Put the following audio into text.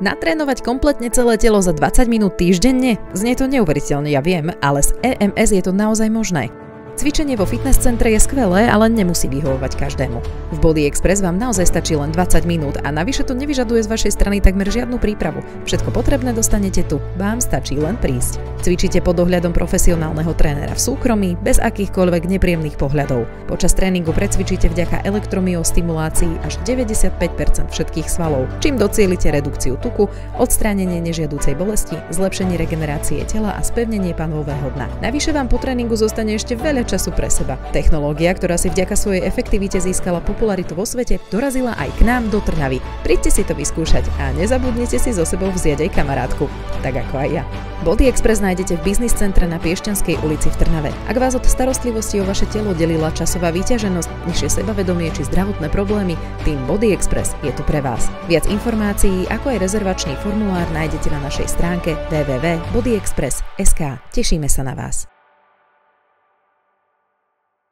Natrénovať kompletne celé telo za 20 minút týždenne? Znie to neuveriteľne, ja viem, ale s EMS je to naozaj možné. Cvičenie vo fitness centre je skvelé, ale nemusí vyhovovať každému. V Body Express vám naozaj stačí len 20 minút a navyše to nevyžaduje z vašej strany takmer žiadnu prípravu. Všetko potrebné dostanete tu, vám stačí len prísť. Cvičite pod dohľadom profesionálneho trénera v súkromí, bez akýchkoľvek nepríjemných pohľadov. Počas tréningu precvičíte vďaka elektromyostimulácii až 95% všetkých svalov, čím docielite redukciu tuku, odstránenie nežiaducej bolesti, zlepšenie regenerácie tela a spevnenie panvového dna. Navyše vám po tréningu zostane ešte veľa času pre seba. Technológia, ktorá si vďaka svojej efektivite získala popularitu vo svete, dorazila aj k nám do Trnavy. Príďte si to vyskúšať a nezabudnite si so sebou vziať aj kamarátku, tak ako aj ja. Body Express nájdete v biznis centre na Piešťanskej ulici v Trnave. Ak vás od starostlivosti o vaše telo delila časová vyťaženosť, nižšie sebavedomie či zdravotné problémy, tým Body Express je tu pre vás. Viac informácií, ako aj rezervačný formulár nájdete na našej stránke www.bodyexpress.sk. Tešíme sa na vás.